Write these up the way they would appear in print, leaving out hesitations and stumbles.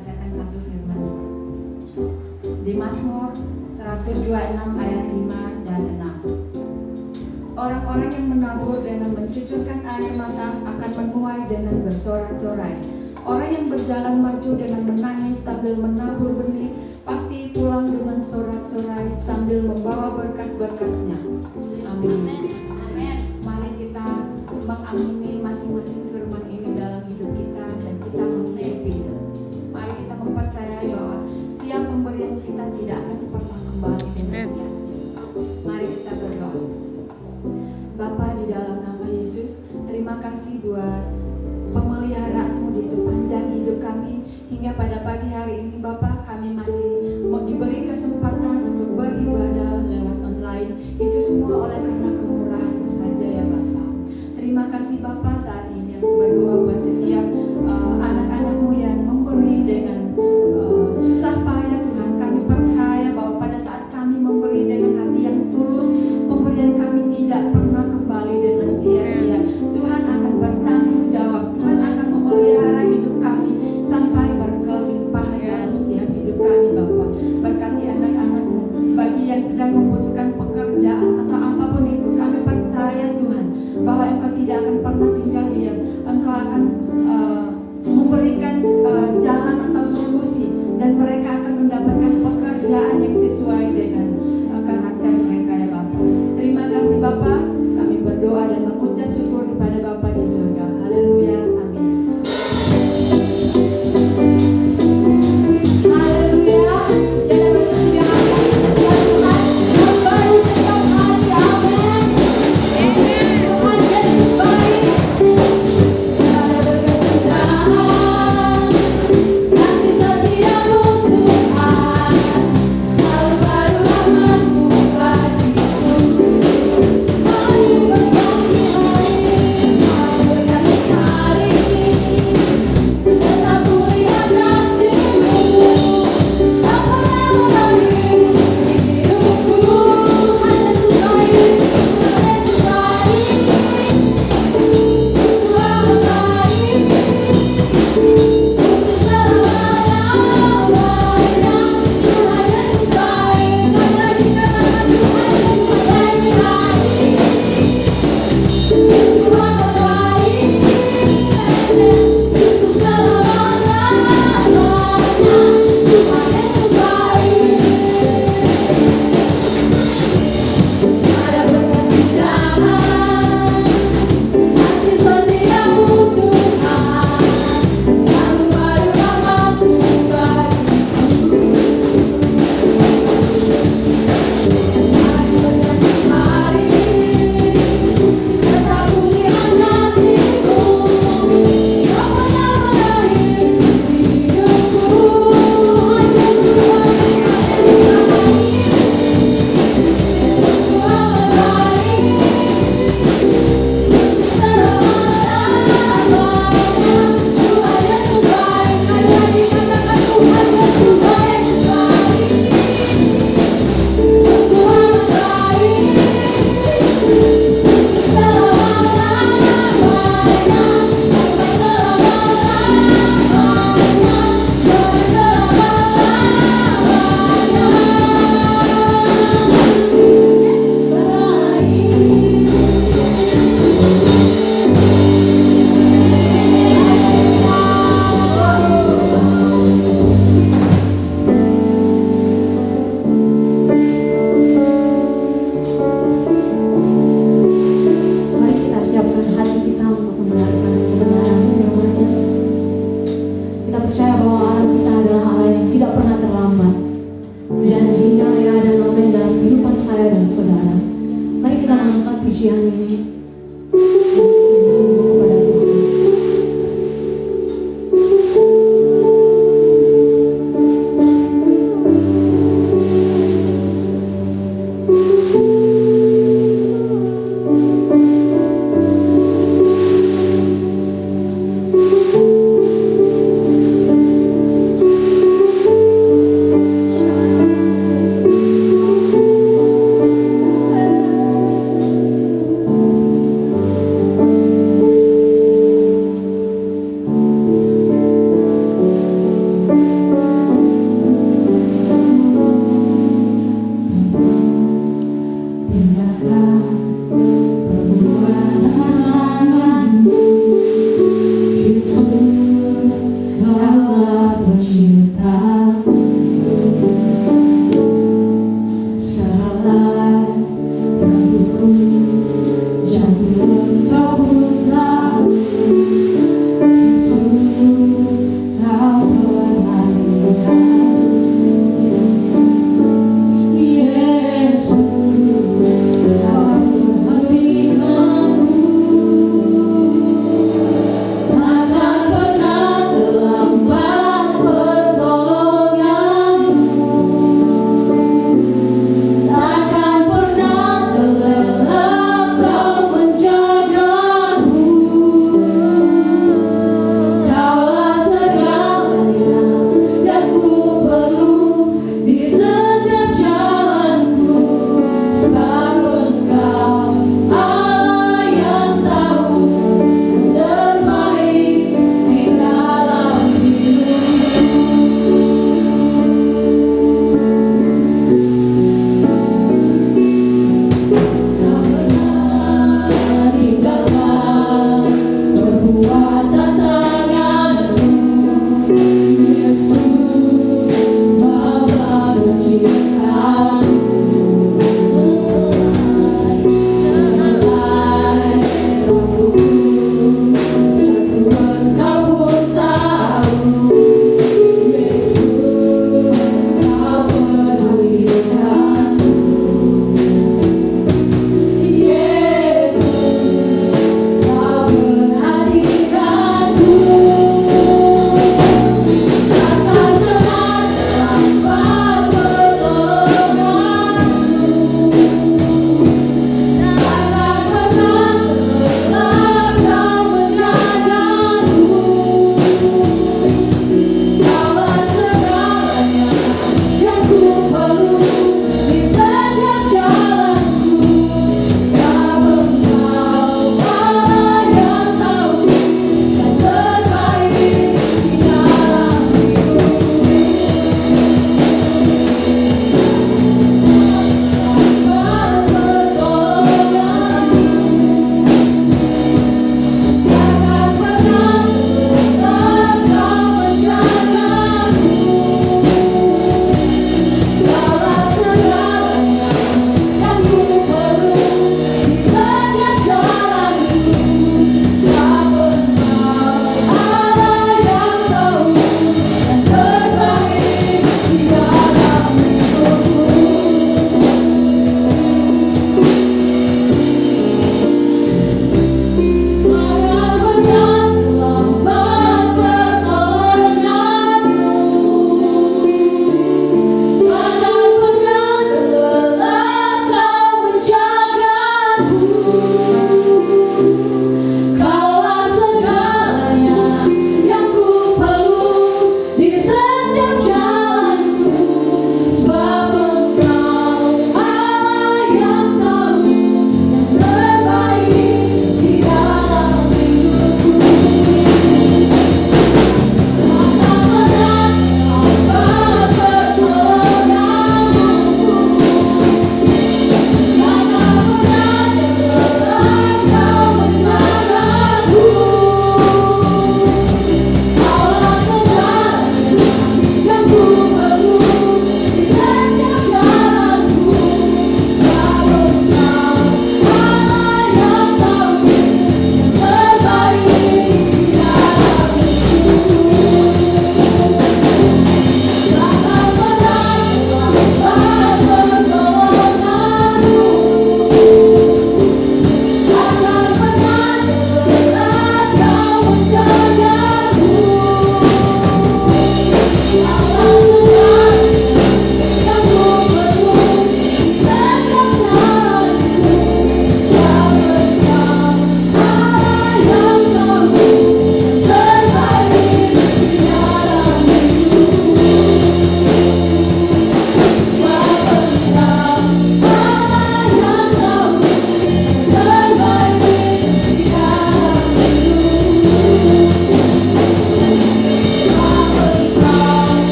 membacakan satu firman di Mazmur 126 ayat 5 dan 6. Orang-orang yang menabur dengan mencucurkan air mata akan menuai dengan bersorak-sorai. Orang yang berjalan maju dengan menangis sambil menabur benih pasti pulang dengan sorak-sorai sambil membawa berkas-berkasnya. Amin. Mari kita mengamini masing-masing firman ini dalam hidup kita dan kita menghidupinya. Mari kita mempercayai bahwa setiap pemberian kita tidak akan pernah kembali dengan sia-sia. Mari kita berdoa. Bapa, di dalam nama Yesus, terima kasih buat pemeliharaanmu di sepanjang hidup kami. Hingga pada pagi hari ini Bapa, kami masih mau diberi kesempatan untuk beribadah lewat online. Itu semua oleh karena kemurahan-Mu saja ya Bapa. Terima kasih Bapa, saat ini aku berdoa buat setiap anak-anak-Mu yang memberi dengan susah payah Tuhan. Kami percaya bahwa pada saat kami memberi dengan hati yang tulus, pemberian kami tidak pernah kembali dengan sia-sia. Tuhan akan bertanggung jawab. Tuhan akan memelihara hidup kami sampai berkelimpahan dalam setiap hidup kami.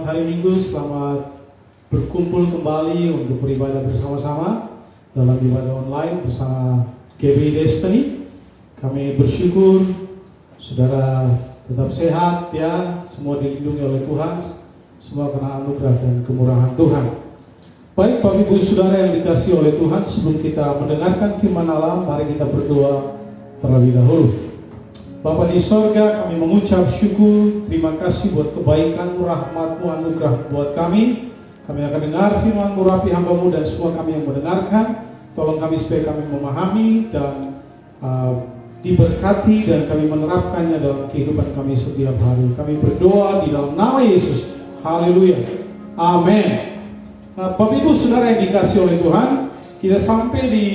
Selamat hari Minggu, selamat berkumpul kembali untuk beribadah bersama-sama dalam ibadah online bersama GB Destiny. Kami bersyukur saudara tetap sehat ya, semua dilindungi oleh Tuhan, semua karena anugerah dan kemurahan Tuhan. Baik Bapak Ibu Saudara yang dikasihi oleh Tuhan, sebelum kita mendengarkan firman Allah, mari kita berdoa terlebih dahulu. Bapa di sorga, kami mengucap syukur, terima kasih buat kebaikan-Mu, rahmat-Mu, anugerah buat kami. Kami akan dengar firman-Mu, rapi hamba-Mu dan semua kami yang mendengarkan. Tolong kami supaya kami memahami dan diberkati dan kami menerapkannya dalam kehidupan kami setiap hari. Kami berdoa di dalam nama Yesus. Haleluya. Amin. Bapak Ibu Saudara yang dikasihi oleh Tuhan, kita sampai di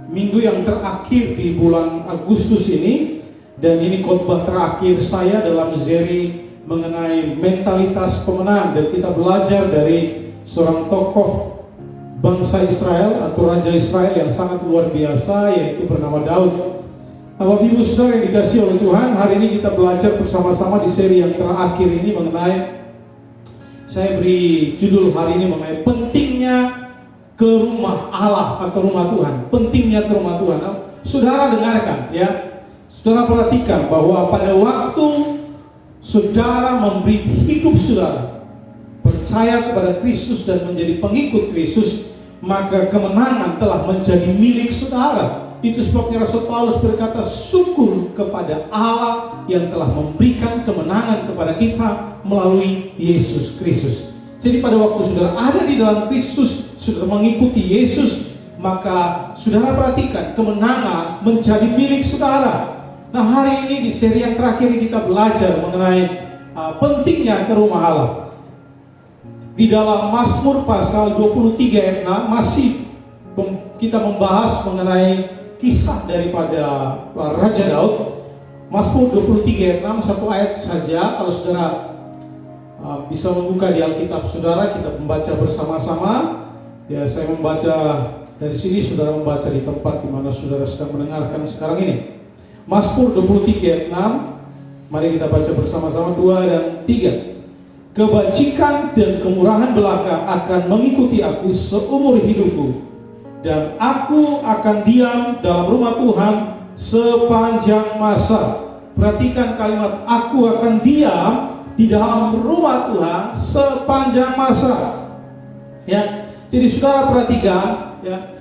minggu yang terakhir di bulan Agustus ini, dan ini khotbah terakhir saya dalam seri mengenai mentalitas pemenang, dan kita belajar dari seorang tokoh bangsa Israel atau Raja Israel yang sangat luar biasa, yaitu bernama Daud. Bapak Ibu Saudara yang dikasihi oleh Tuhan, hari ini kita belajar bersama-sama di seri yang terakhir ini mengenai, saya beri judul hari ini mengenai pentingnya ke rumah Allah atau rumah Tuhan. Pentingnya ke rumah Tuhan. Saudara dengarkan ya, saudara perhatikan bahwa pada waktu saudara memberi hidup saudara percaya kepada Kristus dan menjadi pengikut Kristus, maka kemenangan telah menjadi milik saudara. Itu sebabnya Rasul Paulus berkata, syukur kepada Allah yang telah memberikan kemenangan kepada kita melalui Yesus Kristus. Jadi pada waktu saudara ada di dalam Kristus, saudara mengikuti Yesus, maka saudara perhatikan kemenangan menjadi milik saudara. Nah, hari ini di seri yang terakhir kita belajar mengenai pentingnya ke rumah Allah. Di dalam Mazmur pasal 23 ayat 6 masih kita membahas mengenai kisah daripada Raja Daud. Mazmur 23 ayat 6, satu ayat saja. Kalau saudara bisa membuka di Alkitab saudara, kita membaca bersama-sama. Ya, saya membaca dari sini, saudara membaca di tempat di mana saudara sedang mendengarkan sekarang ini. Mazmur 23 ayat 6. Mari kita baca bersama-sama 2 dan 3. Kebajikan dan kemurahan belaka akan mengikuti aku seumur hidupku, dan aku akan diam dalam rumah Tuhan sepanjang masa. Perhatikan kalimat aku akan diam di dalam rumah Tuhan sepanjang masa. Ya, jadi saudara perhatikan ya,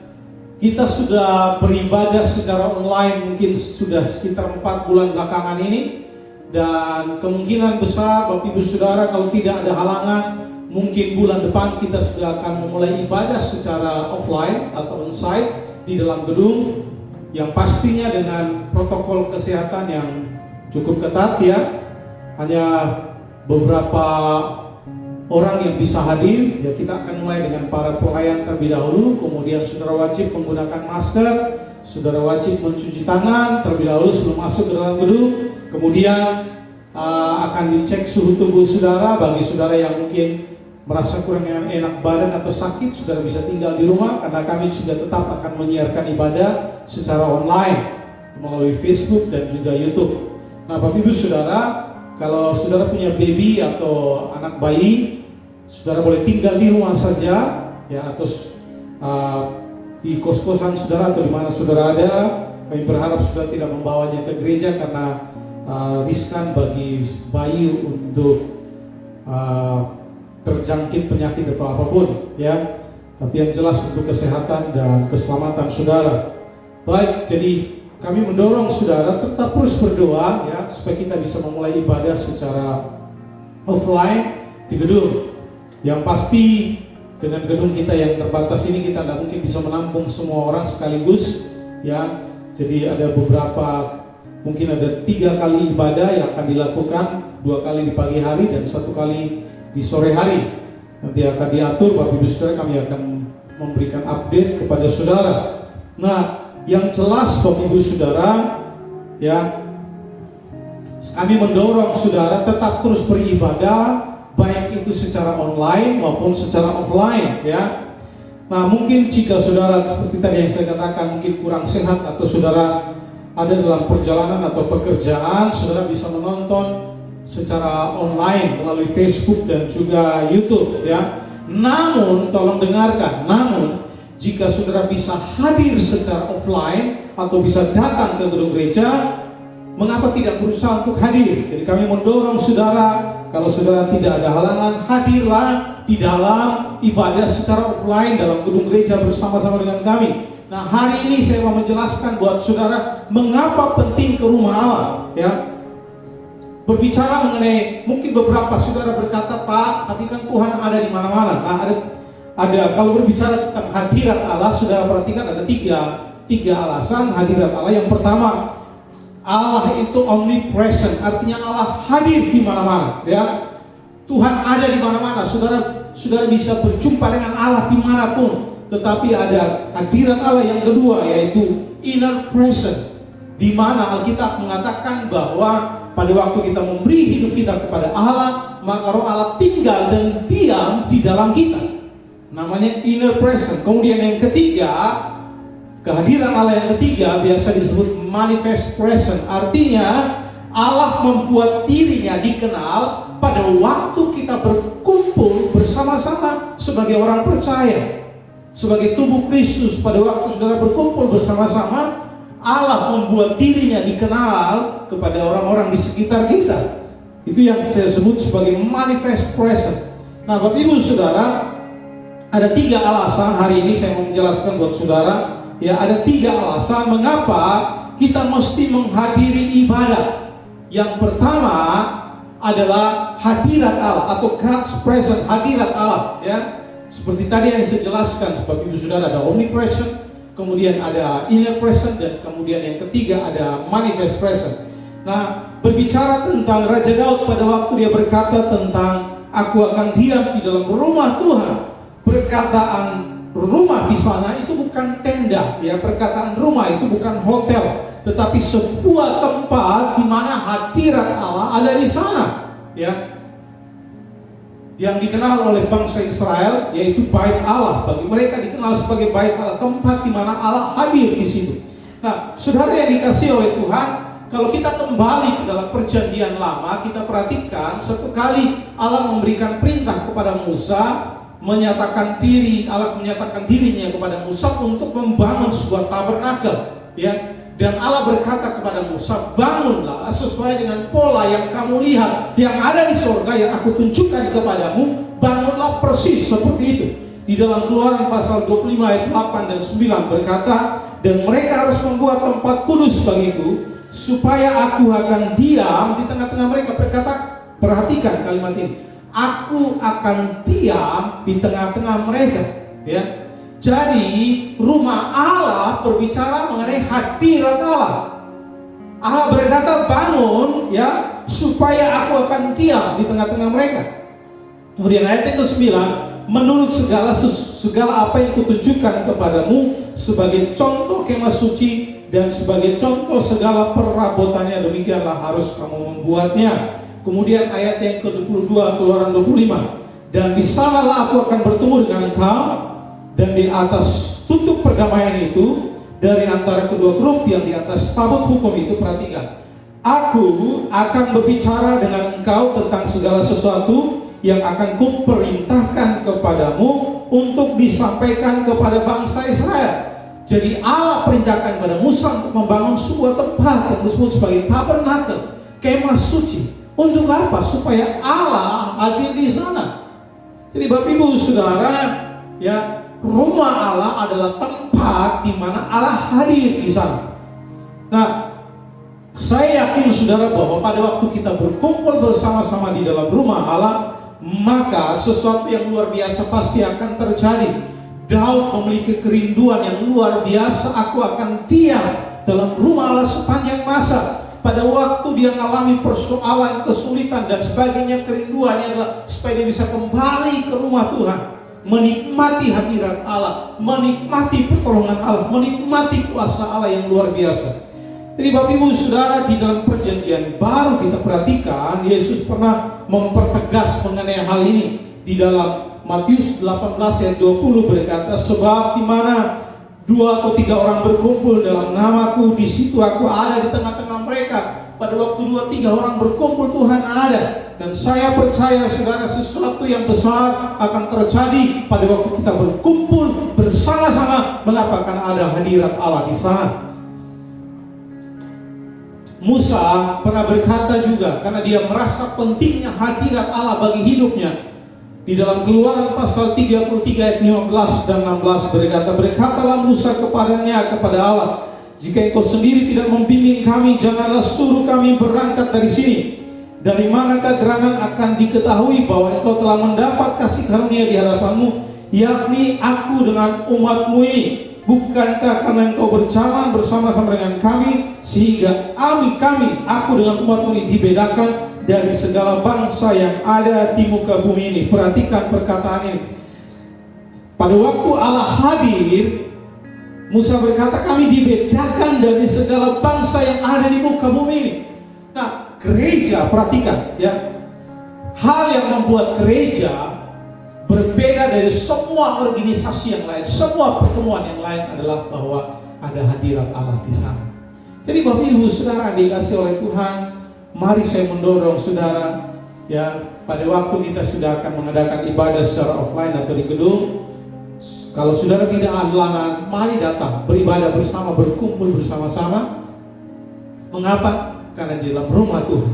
kita sudah beribadah secara online mungkin sudah sekitar 4 bulan belakangan ini, dan kemungkinan besar Bapak Ibu Saudara kalau tidak ada halangan, mungkin bulan depan kita sudah akan memulai ibadah secara offline atau onsite di dalam gedung, yang pastinya dengan protokol kesehatan yang cukup ketat ya. Hanya beberapa orang yang bisa hadir ya. Kita akan mulai dengan para pelayan terlebih dahulu, kemudian saudara wajib menggunakan masker, saudara wajib mencuci tangan terlebih dahulu sebelum masuk ke dalam gedung. Kemudian akan dicek suhu tubuh saudara. Bagi saudara yang mungkin merasa kurang enak badan atau sakit, saudara bisa tinggal di rumah, karena kami juga tetap akan menyiarkan ibadah secara online melalui Facebook dan juga YouTube. Nah, Bapak Ibu Saudara, kalau saudara punya baby atau anak bayi, saudara boleh tinggal di rumah saja ya, atau di kos-kosan saudara atau di mana saudara ada. Kami berharap saudara tidak membawanya ke gereja karena riskan bagi bayi untuk terjangkit penyakit atau apapun ya. Tapi yang jelas untuk kesehatan dan keselamatan saudara. Baik, jadi kami mendorong saudara tetap terus berdoa ya, supaya kita bisa memulai ibadah secara offline di gedung. Yang pasti dengan gedung kita yang terbatas ini, kita tidak mungkin bisa menampung semua orang sekaligus ya. Jadi ada beberapa, mungkin ada 3 kali ibadah yang akan dilakukan, 2 kali di pagi hari dan 1 kali di sore hari. Nanti akan diatur Bapak Ibu Saudara, kami akan memberikan update kepada saudara. Nah, yang jelas Bapak Ibu Saudara ya, kami mendorong saudara tetap terus beribadah, baik itu secara online maupun secara offline ya. Nah, mungkin jika saudara seperti tadi yang saya katakan mungkin kurang sehat, atau saudara ada dalam perjalanan atau pekerjaan, saudara bisa menonton secara online melalui Facebook dan juga YouTube ya. Namun tolong dengarkan, namun jika saudara bisa hadir secara offline atau bisa datang ke gedung gereja, mengapa tidak berusaha untuk hadir? Jadi kami mendorong saudara, kalau saudara tidak ada halangan, hadirlah di dalam ibadah secara offline dalam gedung gereja bersama-sama dengan kami. Nah, hari ini saya mau menjelaskan buat saudara mengapa penting ke rumah Allah ya. Berbicara mengenai, mungkin beberapa saudara berkata, Pak, tapi kan Tuhan ada di mana-mana. Nah, ada kalau berbicara tentang hadirat Allah, saudara perhatikan ada tiga alasan hadirat Allah. Yang pertama, Allah itu omnipresent, artinya Allah hadir di mana-mana ya. Tuhan ada di mana-mana. Saudara bisa berjumpa dengan Allah dimanapun. Tetapi ada hadirat Allah yang kedua, yaitu inner present, di mana Alkitab mengatakan bahwa pada waktu kita memberi hidup kita kepada Allah, maka roh Allah tinggal dan diam di dalam kita. Namanya inner present. Kemudian yang ketiga, kehadiran Allah yang ketiga biasa disebut manifest present. Artinya Allah membuat dirinya dikenal pada waktu kita berkumpul bersama-sama sebagai orang percaya. Sebagai tubuh Kristus, pada waktu saudara berkumpul bersama-sama, Allah membuat dirinya dikenal kepada orang-orang di sekitar kita. Itu yang saya sebut sebagai manifest present. Nah, Bapak Ibu Saudara, ada tiga alasan hari ini saya mau menjelaskan buat saudara. Ya, ada tiga alasan mengapa kita mesti menghadiri ibadah. Yang pertama adalah hadirat Allah atau God's presence, hadirat Allah. Ya, seperti tadi yang saya jelaskan, Bapak Ibu Saudara, ada omnipresent, kemudian ada inner present, dan kemudian yang ketiga ada manifest present. Nah, berbicara tentang Raja Daud pada waktu dia berkata tentang aku akan diam di dalam rumah Tuhan. Perkataan rumah di sana itu bukan tenda, ya. Perkataan rumah itu bukan hotel, tetapi sebuah tempat di mana hadirat Allah ada di sana, ya. Yang dikenal oleh bangsa Israel yaitu Bait Allah. Bagi mereka dikenal sebagai Bait Allah, tempat di mana Allah hadir di situ. Nah, saudara yang dikasihi oleh Tuhan, kalau kita kembali ke dalam perjanjian lama, kita perhatikan satu kali Allah memberikan perintah kepada Musa, Allah menyatakan dirinya kepada Musa untuk membangun sebuah tabernakel, ya. Dan Allah berkata kepada Musa, bangunlah sesuai dengan pola yang kamu lihat, yang ada di surga, yang aku tunjukkan kepadamu. Bangunlah persis seperti itu. Di dalam Keluaran pasal 25 ayat 8 dan 9 berkata, dan mereka harus membuat tempat kudus bagiku, supaya aku akan diam di tengah-tengah mereka. Berkata, perhatikan kalimat ini, aku akan diam di tengah-tengah mereka, ya. Jadi rumah Allah berbicara mengenai hadirat Allah. Allah berkata bangun, ya, supaya aku akan diam di tengah-tengah mereka. Kemudian ayat yang ke-9, menurut segala apa yang kutunjukkan kepadamu sebagai contoh kemah suci dan sebagai contoh segala perabotannya, demikianlah harus kamu membuatnya. Kemudian ayat yang ke-22 Keluaran 25, dan di sanalah aku akan bertemu dengan engkau, dan di atas tutup perdamaian itu, dari antara kedua kerub yang di atas tabut hukum itu, perhatikan, aku akan berbicara dengan engkau tentang segala sesuatu yang akan kuperintahkan kepadamu untuk disampaikan kepada bangsa Israel. Jadi Allah perintahkan kepada Musa untuk membangun sebuah tempat yang disebut sebagai tabernakel, kemah suci. Untuk apa? Supaya Allah hadir di sana. Jadi Bapak Ibu Saudara, ya, rumah Allah adalah tempat di mana Allah hadir di sana. Nah, saya yakin saudara bahwa pada waktu kita berkumpul bersama-sama di dalam rumah Allah, maka sesuatu yang luar biasa pasti akan terjadi. Daud memiliki kerinduan yang luar biasa, aku akan diam dalam rumah Allah sepanjang masa. Pada waktu dia mengalami persoalan, kesulitan dan sebagainya, kerinduannya adalah supaya dia bisa kembali ke rumah Tuhan, menikmati hadirat Allah, menikmati pertolongan Allah, menikmati kuasa Allah yang luar biasa. Jadi Bapak Ibu Saudara, di dalam perjanjian baru kita perhatikan, Yesus pernah mempertegas mengenai hal ini. Di dalam Matius 18 ayat 20 berkata, sebab di mana 2 atau 3 orang berkumpul dalam namaku, di situ aku ada di tengah-tengah mereka. pada waktu 2-3 orang berkumpul Tuhan ada. Dan saya percaya saudara, sesuatu yang besar akan terjadi pada waktu kita berkumpul bersama-sama. Mengapa? Karena ada hadirat Allah di sana. Musa pernah berkata juga, karena dia merasa pentingnya hadirat Allah bagi hidupnya. Di dalam Keluaran pasal 33 ayat 15 dan 16 berkatalah Musa kepada Allah, jika engkau sendiri tidak membimbing kami, janganlah suruh kami berangkat dari sini. Dari manakah gerangan akan diketahui bahwa engkau telah mendapat kasih karunia di hadapanmu, yakni aku dengan umatmu ini? Bukankah karena engkau berjalan bersama-sama dengan kami, sehingga aku dengan umatmu ini dibedakan dari segala bangsa yang ada di muka bumi ini. Perhatikan perkataan ini. Pada waktu Allah hadir, Musa berkata kami dibedakan dari segala bangsa yang ada di muka bumi ini. Nah, gereja, perhatikan ya, hal yang membuat gereja berbeda dari semua organisasi yang lain, semua pertemuan yang lain adalah bahwa ada hadirat Allah di sana. Jadi Bapak Ibu Saudara dikasih oleh Tuhan, mari saya mendorong saudara ya, pada waktu kita sudah akan mengadakan ibadah secara offline atau di gedung, kalau saudara tidak halangan, mari datang beribadah bersama, berkumpul bersama-sama. Mengapa? Karena di dalam rumah Tuhan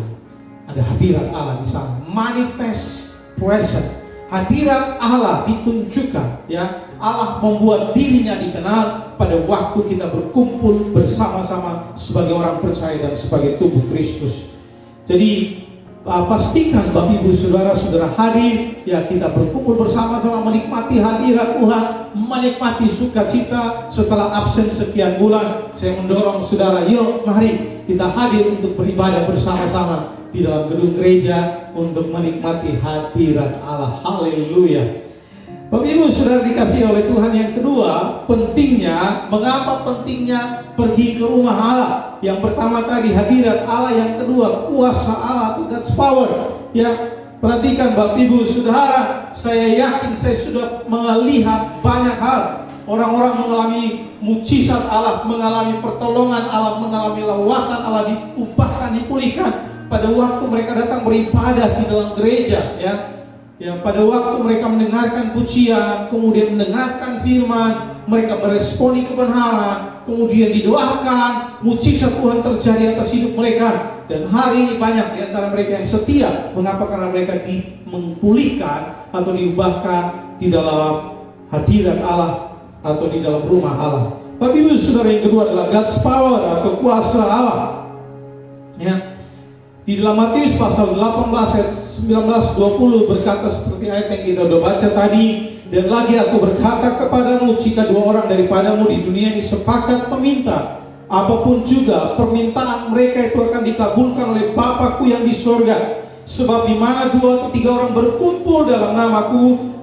ada hadirat Allah di sana, manifest presence. Hadirat Allah ditunjukkan ya. Allah membuat dirinya dikenal pada waktu kita berkumpul bersama-sama sebagai orang percaya dan sebagai tubuh Kristus. Jadi pastikan Bapak Ibu Saudara-saudara hadir ya, kita berkumpul bersama-sama menikmati hadirat Tuhan, menikmati sukacita setelah absen sekian bulan. Saya mendorong saudara, yuk mari kita hadir untuk beribadah bersama-sama di dalam gedung gereja untuk menikmati hadirat Allah. Haleluya. Bapak Ibu Saudara dikasih oleh Tuhan, yang kedua pentingnya, mengapa pentingnya pergi ke rumah Allah? Yang pertama tadi hadirat Allah, yang kedua kuasa Allah, God's power. Ya, perhatikan Bapak Ibu Saudara, saya yakin saya sudah melihat banyak hal. Orang-orang mengalami mukjizat Allah, mengalami pertolongan Allah, mengalami lawatan Allah, diubahkan, dipulihkan pada waktu mereka datang beribadah di dalam gereja ya. Ya, pada waktu mereka mendengarkan pujian, kemudian mendengarkan firman, mereka meresponi kebenaran, kemudian didoakan, mukjizat Tuhan terjadi atas hidup mereka. Dan hari ini banyak di antara mereka yang setia. Mengapa? Karena mereka dipulihkan atau diubahkan di dalam hadirat Allah atau di dalam rumah Allah. Bapak Ibu Saudara, yang kedua adalah God's power atau kuasa Allah. Ya. Di dalam Matius pasal 18 ayat 19-20 berkata seperti ayat yang kita sudah baca tadi, dan lagi aku berkata kepadamu, jika 2 orang daripadamu di dunia ini sepakat meminta apapun juga permintaan mereka, itu akan dikabulkan oleh Bapakku yang di surga. Sebab di mana 2 atau 3 orang berkumpul dalam namaku,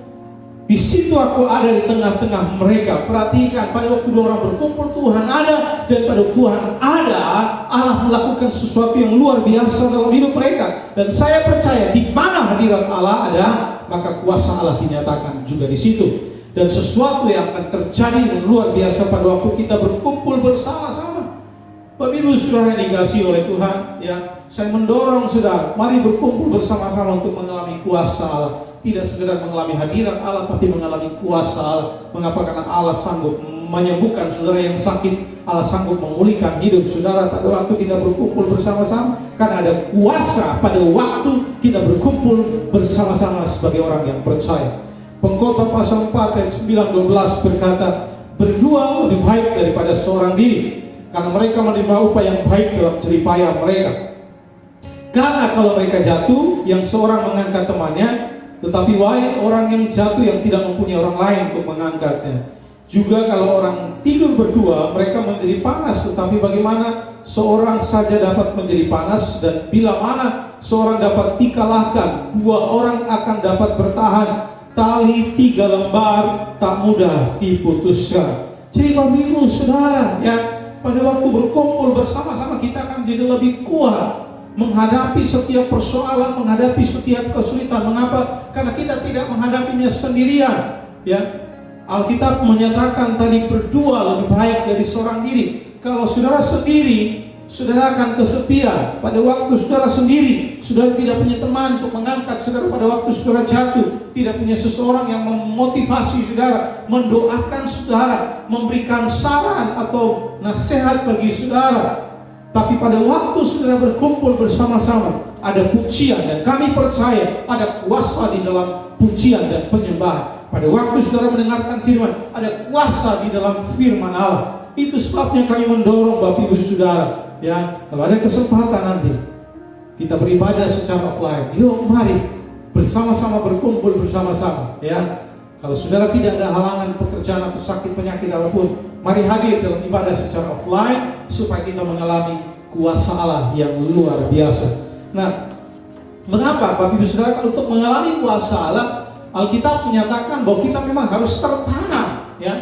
di situ aku ada di tengah-tengah mereka. Perhatikan, pada waktu 2 orang berkumpul Tuhan ada, dan pada Tuhan ada, Allah melakukan sesuatu yang luar biasa dalam hidup mereka. Dan saya percaya di mana hadirat Allah ada, maka kuasa Allah dinyatakan juga di situ. Dan sesuatu yang akan terjadi yang luar biasa pada waktu kita berkumpul bersama-sama. Bapak Ibu Saudara dikasihi oleh Tuhan ya, saya mendorong saudara, mari berkumpul bersama-sama untuk mengalami kuasa Allah. Tidak sekedar mengalami hadirat Allah, tapi mengalami kuasa Allah. Mengapa? Karena Allah sanggup menyembuhkan saudara yang sakit, Allah sanggup memulihkan hidup saudara pada waktu kita berkumpul bersama-sama. Karena ada kuasa pada waktu kita berkumpul bersama-sama sebagai orang yang percaya. Pengkhotbah pasal 4 ayat 9-12 berkata, berdua lebih baik daripada seorang diri, karena mereka menerima upah yang baik dalam jeripaya mereka. Karena kalau mereka jatuh, yang seorang mengangkat temannya, tetapi wahai orang yang jatuh yang tidak mempunyai orang lain untuk mengangkatnya. Juga kalau orang tidur berdua, mereka menjadi panas. Tetapi bagaimana seorang saja dapat menjadi panas, dan bila mana seorang dapat dikalahkan, 2 orang akan dapat bertahan. Tali 3 lembar tak mudah diputuskan. Jadi Bapak Ibu Saudara ya, pada waktu berkumpul bersama-sama kita akan jadi lebih kuat menghadapi setiap persoalan, menghadapi setiap kesulitan. Mengapa? Karena kita tidak menghadapinya sendirian ya. Alkitab menyatakan tadi, berdua lebih baik dari seorang diri. Kalau saudara sendiri, saudara akan kesepian. Pada waktu saudara sendiri, saudara tidak punya teman untuk mengangkat saudara. Pada waktu saudara jatuh, tidak punya seseorang yang memotivasi saudara, mendoakan saudara, memberikan saran atau nasihat bagi saudara. Tapi pada waktu saudara berkumpul bersama-sama, ada pujian, dan kami percaya ada kuasa di dalam pujian dan penyembahan. Pada waktu saudara mendengarkan firman, ada kuasa di dalam firman Allah. Itu sebabnya kami mendorong Bapak Ibu Saudara, ya, kalau ada kesempatan nanti kita beribadah secara offline, yuk mari bersama-sama berkumpul bersama-sama, ya. Kalau saudara tidak ada halangan pekerjaan atau sakit penyakit apapun, mari hadir dalam ibadah secara offline supaya kita mengalami kuasa Allah yang luar biasa. Nah, mengapa Bapak Ibu Saudara, kalau untuk mengalami kuasa Allah, Alkitab menyatakan bahwa kita memang harus tertanam, ya,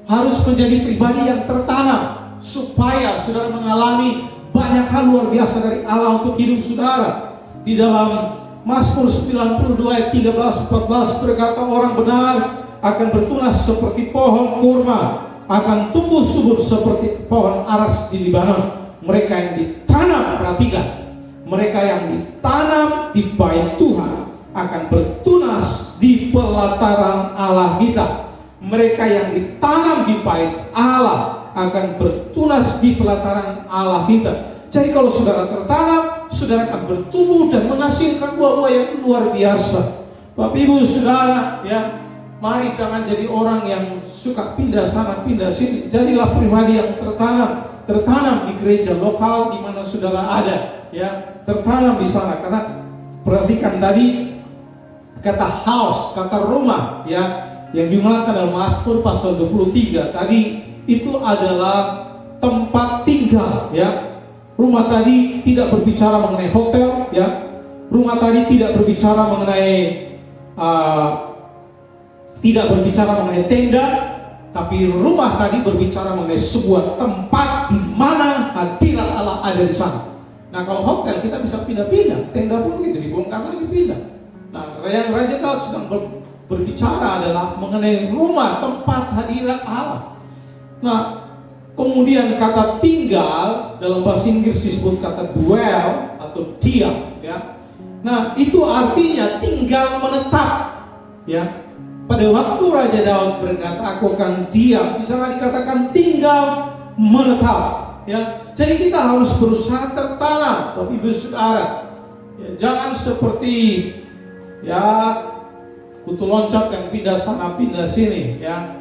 harus menjadi pribadi yang tertanam supaya saudara mengalami banyak hal luar biasa dari Allah untuk hidup saudara. Di dalam Mazmur 92 ayat 13-14 berkata, orang benar akan bertunas seperti pohon kurma, akan tumbuh subur seperti pohon aras di Libanon. Mereka yang ditanam, perhatikan, mereka yang ditanam di bait Tuhan akan bertunas di pelataran Allah kita. Mereka yang ditanam di bait Allah akan bertunas di pelataran Allah kita. Jadi kalau saudara tertanam, saudara akan bertumbuh dan menghasilkan buah-buah yang luar biasa. Bapak Ibu Saudara, ya, mari jangan jadi orang yang suka pindah sana pindah sini. Jadilah pribadi yang tertanam di gereja lokal di mana saudara ada, ya, tertanam di sana. Karena perhatikan tadi kata house, kata rumah, ya, yang dimulakan dalam Mazmur pasal 23 tadi, itu adalah tempat tinggal, ya. Rumah tadi tidak berbicara mengenai hotel, ya. Rumah tadi tidak berbicara mengenai tenda, tapi rumah tadi berbicara mengenai sebuah tempat di mana hadirat Allah ada di sana. Nah, kalau hotel kita bisa pindah-pindah, tenda pun gitu, dibongkar lagi pindah. Nah, yang Raja Daud sedang berbicara adalah mengenai rumah, tempat hadirat Allah. Nah, kemudian kata tinggal dalam bahasa Inggris disebut kata dwell atau diam, ya. Nah, itu artinya tinggal menetap, ya. Pada waktu Raja Daud berkata, aku akan diam, bisa dikatakan tinggal menetap, ya. Jadi kita harus berusaha tertanam, Bapak Ibu Saudara, ya, jangan seperti, ya, kutu loncat yang pindah sana pindah sini, ya.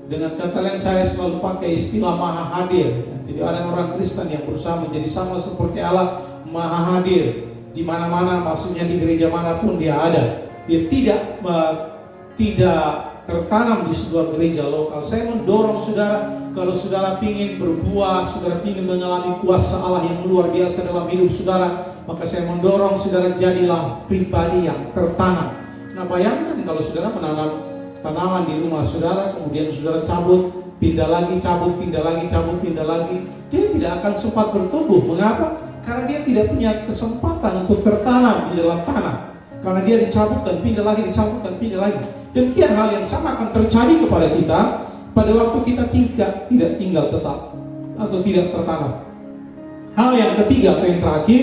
Dengan kata lain saya selalu pakai istilah maha hadir, ya. Jadi ada orang Kristen yang berusaha menjadi sama seperti Allah, maha hadir di mana-mana, maksudnya di gereja manapun dia ada. Dia tidak tertanam di sebuah gereja lokal. Saya mendorong saudara, kalau saudara ingin berbuah, saudara ingin mengalami kuasa Allah yang luar biasa dalam hidup saudara, maka saya mendorong saudara jadilah pribadi yang tertanam. Nah, bayangkan kalau saudara menanam tanaman di rumah saudara, kemudian saudara cabut, pindah lagi, cabut, pindah lagi, cabut, pindah lagi, dia tidak akan sempat bertumbuh. Mengapa? Karena dia tidak punya kesempatan untuk tertanam di dalam tanah. Karena dia dicabut dan pindah lagi, dicabut dan pindah lagi. Demikian hal yang sama akan terjadi kepada kita pada waktu kita tidak tinggal tetap atau tidak tertanam. Hal yang ketiga atau yang terakhir,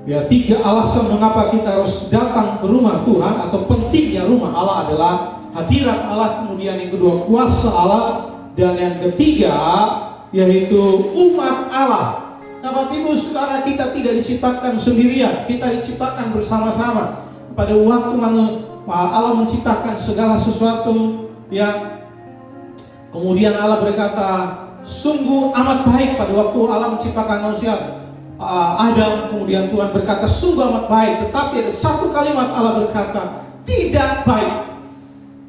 ya, 3 alasan mengapa kita harus datang ke rumah Tuhan atau pentingnya rumah Allah adalah hadirat Allah, kemudian yang kedua kuasa Allah, dan yang ketiga yaitu umat Allah. Nah, Bapak Ibu Saudara, kita tidak diciptakan sendirian, kita diciptakan bersama-sama. Pada waktu Allah menciptakan segala sesuatu, ya, kemudian Allah berkata, sungguh amat baik. Pada waktu Allah menciptakan manusia, Adam, kemudian Tuhan berkata sungguh amat baik. Tetapi ada satu kalimat Allah berkata tidak baik.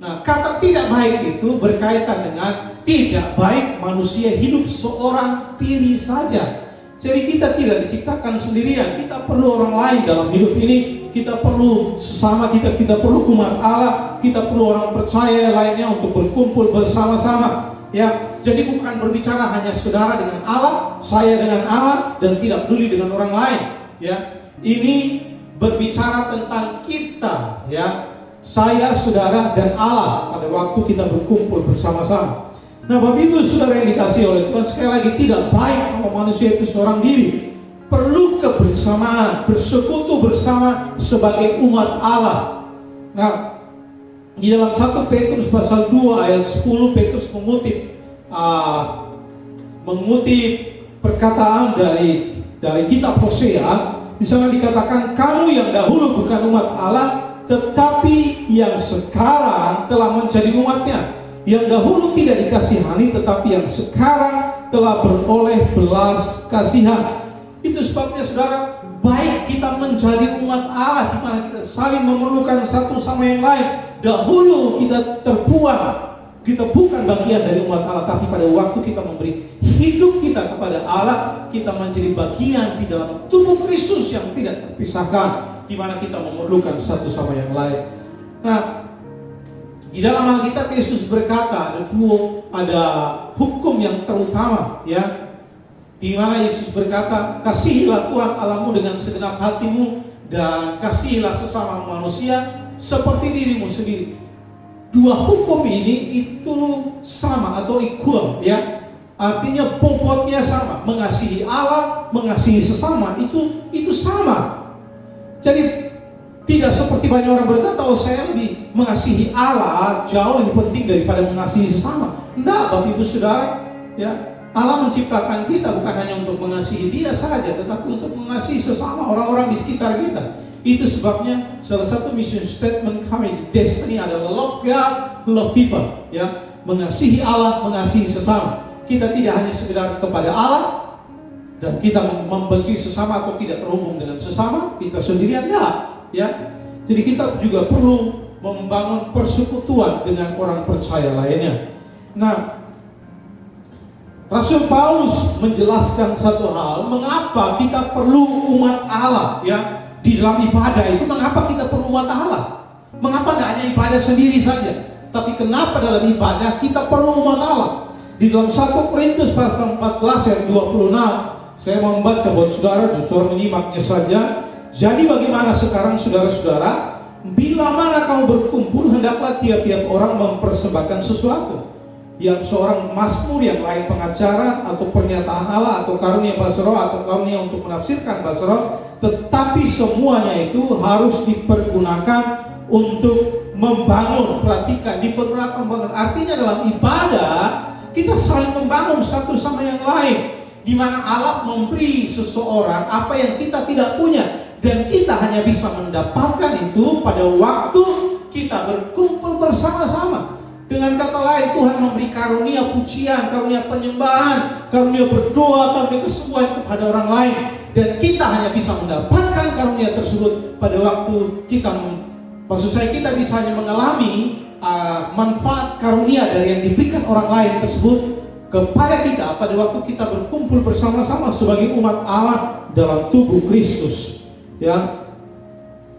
Nah, kata tidak baik itu berkaitan dengan tidak baik manusia hidup seorang diri saja. Jadi kita tidak diciptakan sendirian, kita perlu orang lain dalam hidup ini. Kita perlu sesama kita perlu umat Allah, kita perlu orang percaya lainnya untuk berkumpul bersama-sama. Ya, jadi bukan berbicara hanya saudara dengan Allah, saya dengan Allah, dan tidak peduli dengan orang lain. Ya, ini berbicara tentang kita, ya, saya, saudara, dan Allah pada waktu kita berkumpul bersama-sama. Nah, Bapak Ibu Saudara yang dikasihi oleh Tuhan, sekali lagi tidak baik kalau manusia itu seorang diri. Perlu kebersamaan, bersekutu bersama sebagai umat Allah. Nah, di dalam 1 Petrus pasal 2 ayat 10, Petrus mengutip perkataan dari kitab Hosea. Di sana dikatakan, kamu yang dahulu bukan umat Allah, tetapi yang sekarang telah menjadi umatnya. Yang dahulu tidak dikasihani, tetapi yang sekarang telah beroleh belas kasihan. Itu sebabnya saudara, baik kita menjadi umat Allah, di mana kita saling memerlukan satu sama yang lain. Dahulu kita terbuang, kita bukan bagian dari umat Allah, tapi pada waktu kita memberi hidup kita kepada Allah, kita menjadi bagian di dalam tubuh Kristus yang tidak terpisahkan, di mana kita memerlukan satu sama yang lain. Nah, di dalam Alkitab Yesus berkata ada hukum yang terutama, ya, di mana Yesus berkata, kasihilah Tuhan Allahmu dengan segenap hatimu dan kasihilah sesama manusia seperti dirimu sendiri. Dua hukum ini itu sama atau equal, ya. Artinya bobotnya sama, mengasihi Allah, mengasihi sesama itu sama. Jadi tidak seperti banyak orang berkata, oh saya lebih mengasihi Allah jauh lebih penting daripada mengasihi sesama. Enggak, Bapak Ibu Saudara, ya, Allah menciptakan kita bukan hanya untuk mengasihi Dia saja, tetapi untuk mengasihi sesama orang-orang di sekitar kita. Itu sebabnya salah satu mission statement kami di Destiny adalah love God, love people, ya, mengasihi Allah, mengasihi sesama. Kita tidak hanya sekedar kepada Allah dan kita membenci sesama atau tidak terhubung dengan sesama, kita sendirian, enggak. Ya, jadi kita juga perlu membangun persekutuan dengan orang percaya lainnya. Nah, Rasul Paulus menjelaskan satu hal, mengapa kita perlu umat Allah, ya, di dalam ibadah itu. Mengapa kita perlu umat Allah? Mengapa tidak hanya ibadah sendiri saja, tapi kenapa dalam ibadah kita perlu umat Allah? Di dalam 1 Korintus pasal 14 ayat 26, saya membaca buat saudara, justru menyimaknya saja. Jadi bagaimana sekarang saudara-saudara, bila mana kamu berkumpul, hendaklah tiap-tiap orang mempersembahkan sesuatu. Yang seorang mazmur, yang lain pengajaran atau pernyataan Allah, atau karunia bahasa roh, atau karunia untuk menafsirkan bahasa roh. Tetapi semuanya itu harus dipergunakan untuk membangun. Perhatikan, dipergunakan membangun. Artinya dalam ibadah kita saling membangun satu sama yang lain, di mana Allah memberi seseorang apa yang kita tidak punya. Dan kita hanya bisa mendapatkan itu pada waktu kita berkumpul bersama-sama. Dengan kata lain, Tuhan memberi karunia pujian, karunia penyembahan, karunia berdoa, karunia kesembuhan kepada orang lain. Dan kita hanya bisa mendapatkan karunia tersebut pada waktu kita, maksud saya kita bisa hanya mengalami manfaat karunia dari yang diberikan orang lain tersebut kepada kita pada waktu kita berkumpul bersama-sama sebagai umat Allah dalam tubuh Kristus. Ya,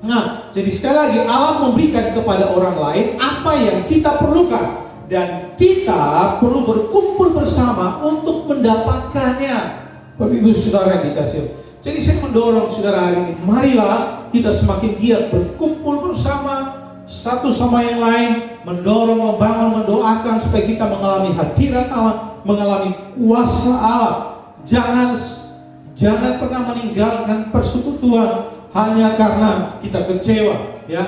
nah, jadi sekali lagi Allah memberikan kepada orang lain apa yang kita perlukan, dan kita perlu berkumpul bersama untuk mendapatkannya. Bapak Ibu Saudara yang dikasihi, jadi saya mendorong saudara hari ini, marilah kita semakin giat berkumpul bersama satu sama yang lain, mendorong, membangun, mendoakan supaya kita mengalami hadirat Allah, mengalami kuasa Allah. Jangan pernah meninggalkan persekutuan hanya karena kita kecewa, ya.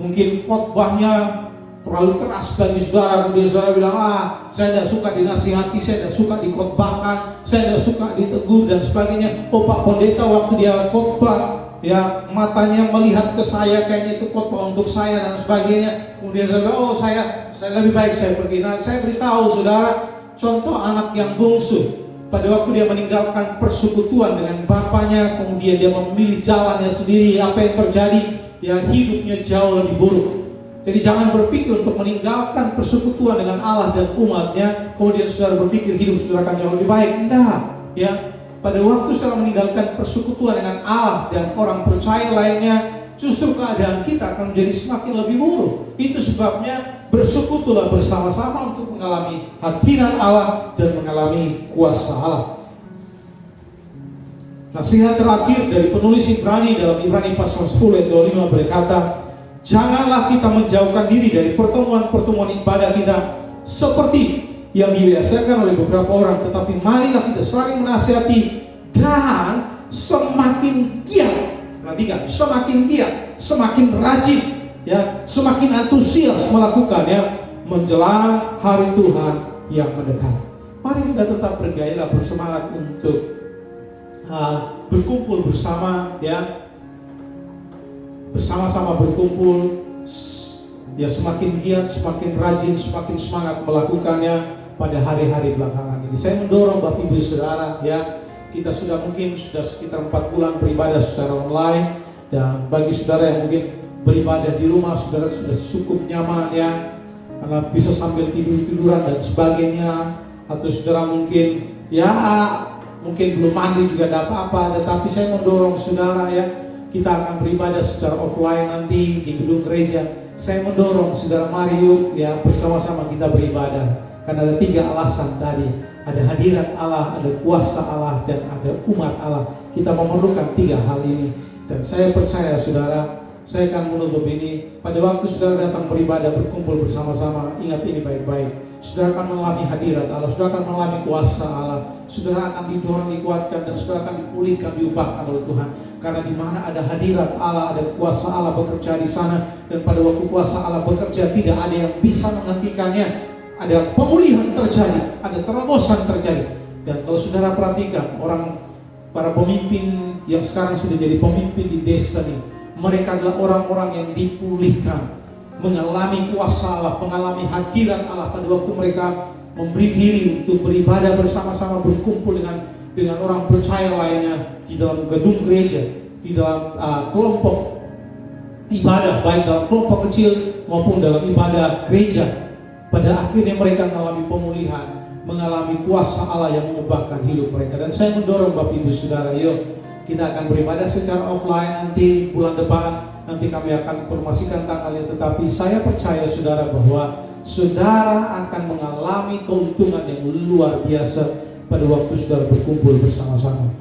Mungkin khotbahnya terlalu keras bagi saudara, kemudian saudara bilang, saya tidak suka dinasihati, saya tidak suka dikhotbahkan, saya tidak suka ditegur dan sebagainya. Oh, Pak Pendeta waktu dia khotbah, ya, matanya melihat ke saya, kayaknya itu khotbah untuk saya dan sebagainya. Kemudian saudara, oh saya lebih baik saya pergi. Nah, saya beritahu saudara, contoh anak yang bungsu. Pada waktu dia meninggalkan persekutuan dengan bapaknya, kemudian dia memilih jalannya sendiri, apa yang terjadi? Ya, hidupnya jauh lebih buruk. Jadi jangan berpikir untuk meninggalkan persekutuan dengan Allah dan umatnya, kemudian saudara berpikir hidup saudara akan jauh lebih baik. Enggak, ya. Pada waktu saudara meninggalkan persekutuan dengan Allah dan orang percaya lainnya, justru keadaan kita akan menjadi semakin lebih buruk. Itu sebabnya bersekutulah bersama-sama untuk mengalami hadirat Allah dan mengalami kuasa Allah. Nasihat terakhir dari penulis Ibrani dalam Ibrani pasal 10 ayat 25 berkata, janganlah kita menjauhkan diri dari pertemuan-pertemuan ibadah kita seperti yang dibiasakan oleh beberapa orang, tetapi marilah kita saling menasihati dan semakin giat. Perhatikan, semakin giat, semakin rajin, ya, semakin antusias melakukan, ya, menjelang hari Tuhan yang mendekat. Mari kita tetap bergairah, bersemangat untuk berkumpul bersama, ya, bersama-sama berkumpul, ya, semakin giat, semakin rajin, semakin semangat melakukannya pada hari-hari belakangan ini. Saya mendorong Bapak Ibu Saudara, ya, kita sudah sekitar 4 bulan beribadah secara online, dan bagi saudara yang mungkin beribadah di rumah, saudara sudah cukup nyaman, ya, karena bisa sambil tiduran dan sebagainya, atau saudara mungkin, ya, mungkin belum mandi juga tidak apa-apa, tetapi saya mendorong saudara, ya, kita akan beribadah secara offline nanti di gedung gereja. Saya mendorong saudara, mari yuk, ya, bersama-sama kita beribadah. Karena ada 3 alasan tadi. Ada hadirat Allah, ada kuasa Allah, dan ada umat Allah. Kita memerlukan 3 hal ini. Dan saya percaya saudara, saya akan menutup ini. Pada waktu saudara datang beribadah, berkumpul bersama-sama, ingat ini baik-baik. Saudara akan mengalami hadirat Allah, saudara akan mengalami kuasa Allah, saudara akan didorong, dikuatkan, dan saudara akan dipulihkan, diubahkan oleh Tuhan. Karena di mana ada hadirat Allah, ada kuasa Allah bekerja di sana. Dan pada waktu kuasa Allah bekerja, tidak ada yang bisa menghentikannya. Ada pemulihan terjadi, ada terobosan terjadi. Dan kalau saudara perhatikan, para pemimpin yang sekarang sudah jadi pemimpin di Destiny, mereka adalah orang-orang yang dipulihkan, mengalami kuasa Allah, mengalami hadirat Allah pada waktu mereka memberi diri untuk beribadah bersama-sama, berkumpul dengan orang percaya lainnya di dalam gedung gereja, di dalam kelompok ibadah, baik dalam kelompok kecil maupun dalam ibadah gereja. Pada akhirnya mereka mengalami pemulihan, mengalami kuasa Allah yang mengubahkan hidup mereka. Dan saya mendorong Bapak Ibu Saudara, yuk kita akan beribadah secara offline nanti bulan depan. Nanti kami akan informasikan tanggalnya. Tetapi saya percaya saudara bahwa saudara akan mengalami keuntungan yang luar biasa pada waktu saudara berkumpul bersama-sama.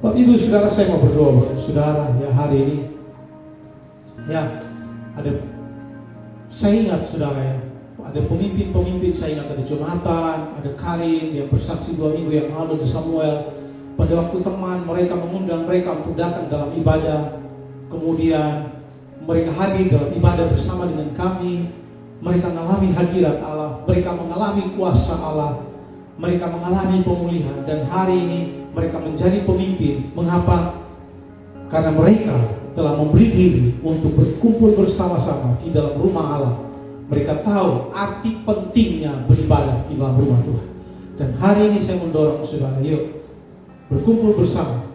Bapak Ibu Saudara, saya mau berdoa buat saudara, ya, hari ini, ya, saya ingat saudara, ya, ada pemimpin-pemimpin, saya ingat ada Jonathan, ada Karin yang bersaksi 2 minggu yang lalu di Samuel. Pada waktu teman mereka mengundang mereka untuk datang dalam ibadah, kemudian mereka hadir dalam ibadah bersama dengan kami. Mereka mengalami hadirat Allah, mereka mengalami kuasa Allah, mereka mengalami pemulihan. Dan hari ini mereka menjadi pemimpin. Mengapa? Karena mereka telah memberi diri untuk berkumpul bersama-sama di dalam rumah Allah. Mereka tahu arti pentingnya beribadah di dalam rumah Tuhan. Dan hari ini saya mendorong saudara, yuk berkumpul bersama.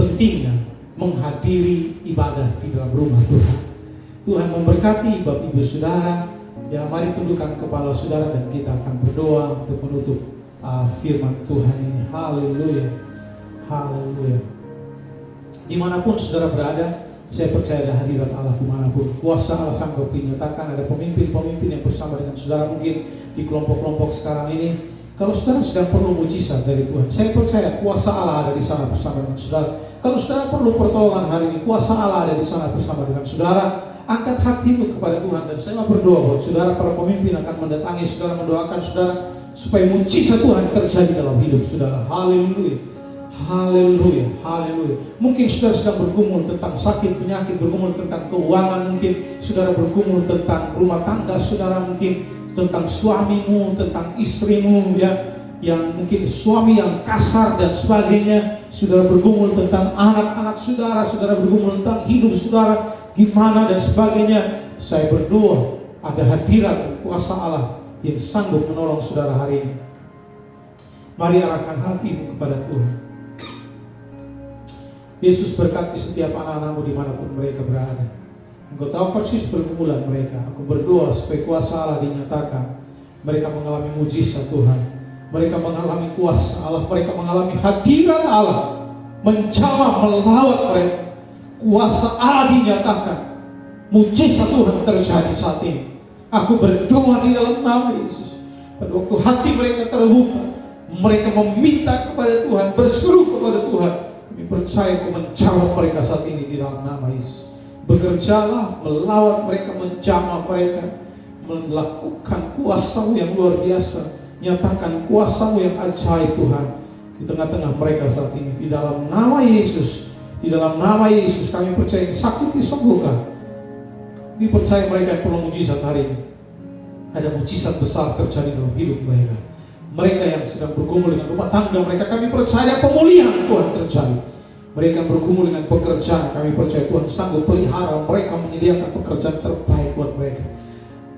Pentingnya menghadiri ibadah di dalam rumah Tuhan. Tuhan memberkati Bapak Ibu Saudara. Ya, mari tundukkan kepala saudara dan kita akan berdoa untuk menutup firman Tuhan ini. Haleluya, haleluya. Dimanapun saudara berada, saya percaya ada hadirat Allah dimanapun. Kuasa Allah sanggup dinyatakan. Ada pemimpin-pemimpin yang bersama dengan saudara mungkin di kelompok-kelompok sekarang ini. Kalau saudara sedang perlu mujizat dari Tuhan, saya percaya kuasa Allah ada di sana bersama dengan saudara. Kalau saudara perlu pertolongan hari ini, kuasa Allah ada di sana bersama dengan saudara. Angkat hatimu kepada Tuhan, dan saya mau berdoa buat saudara. Para pemimpin akan mendatangi saudara, mendoakan saudara supaya mujizat Tuhan terjadi dalam hidup saudara. Haleluya. Haleluya, haleluya. Mungkin saudara sedang bergumul tentang sakit, penyakit, bergumul tentang keuangan, mungkin saudara bergumul tentang rumah tangga saudara, mungkin tentang suamimu, tentang istrimu, ya, yang mungkin suami yang kasar dan sebagainya. Saudara bergumul tentang anak-anak saudara, saudara bergumul tentang hidup saudara gimana dan sebagainya. Saya berdoa ada hadirat kuasa Allah yang sanggup menolong saudara hari ini. Mari arahkan hatimu kepada Tuhan. Yesus berkati setiap anak-anakmu dimanapun mereka berada. Engkau tahu persis pergumulan mereka. Aku berdoa supaya kuasa Allah dinyatakan. Mereka mengalami mujizat Tuhan. Mereka mengalami kuasa Allah. Mereka mengalami hadirat Allah menjamah melawat mereka. Kuasa Allah dinyatakan. Mujizat Tuhan terjadi saat ini. Aku berdoa di dalam nama Yesus. Pada waktu hati mereka terbuka, mereka meminta kepada Tuhan, berseru kepada Tuhan. Kami percaya Kau menjawab mereka saat ini di dalam nama Yesus. Bekerjalah, melawat mereka, menjamah mereka, melakukan kuasa-Mu yang luar biasa. Nyatakan kuasa-Mu yang ajaib Tuhan di tengah-tengah mereka saat ini. Di dalam nama Yesus, di dalam nama Yesus kami percaya yang sakit disembuhkan. Dipercaya mereka yang perlu mujizat hari ini. Ada mujizat besar terjadi dalam hidup mereka. Mereka yang sedang bergumul dengan rumah tangga mereka, kami percaya pemulihan Tuhan terjadi. Mereka yang bergumul dengan pekerjaan, kami percaya Tuhan sanggup pelihara mereka, menyediakan pekerjaan terbaik buat mereka.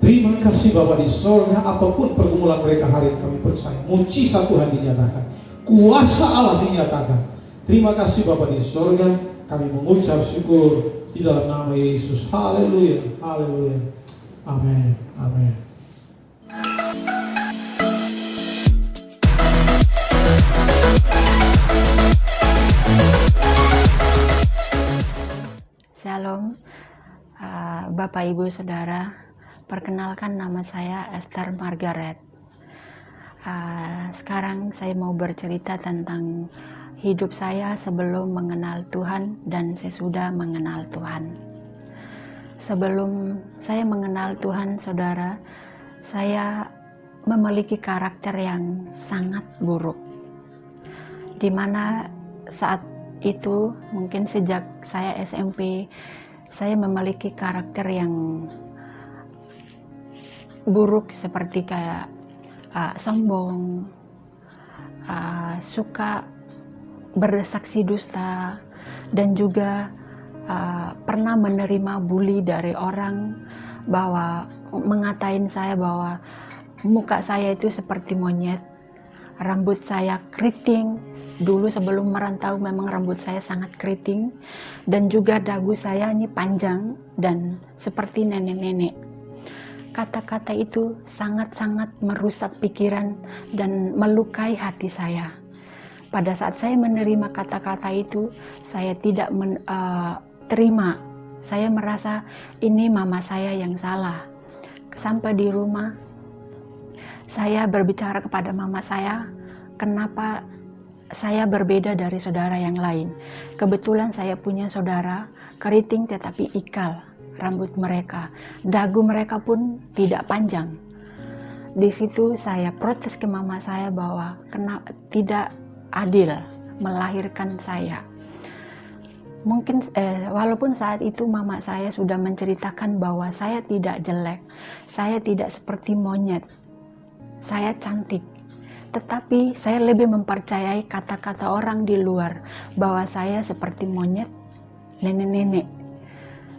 Terima kasih Bapa di sorga, apapun pergumulan mereka hari ini kami percaya mujizat Tuhan dinyatakan, kuasa Allah dinyatakan. Terima kasih Bapa di sorga, kami mengucap syukur di dalam nama Yesus. Haleluya, haleluya, amin, amin. Shalom, Bapak Ibu Saudara, perkenalkan nama saya Esther Margaret. Sekarang saya mau bercerita tentang hidup saya sebelum mengenal Tuhan dan sesudah mengenal Tuhan. Sebelum saya mengenal Tuhan, saudara, saya memiliki karakter yang sangat buruk, di mana saat itu mungkin sejak saya SMP saya memiliki karakter yang buruk, seperti kayak sombong, suka bersaksi dusta, dan juga pernah menerima bully dari orang bahwa mengatain saya bahwa muka saya itu seperti monyet, rambut saya keriting. Dulu sebelum merantau memang rambut saya sangat keriting, dan juga dagu saya ini panjang dan seperti nenek-nenek. Kata-kata itu sangat-sangat merusak pikiran dan melukai hati saya. Pada saat saya menerima kata-kata itu, saya tidak terima. Saya merasa ini mama saya yang salah. Sampai di rumah, saya berbicara kepada mama saya, kenapa saya berbeda dari saudara yang lain. Kebetulan saya punya saudara keriting tetapi ikal rambut mereka, dagu mereka pun tidak panjang. Di situ saya protes ke mama saya bahwa tidak adil melahirkan saya. Mungkin walaupun saat itu mama saya sudah menceritakan bahwa saya tidak jelek, saya tidak seperti monyet, saya cantik. Tetapi saya lebih mempercayai kata-kata orang di luar bahwa saya seperti monyet, nenek-nenek.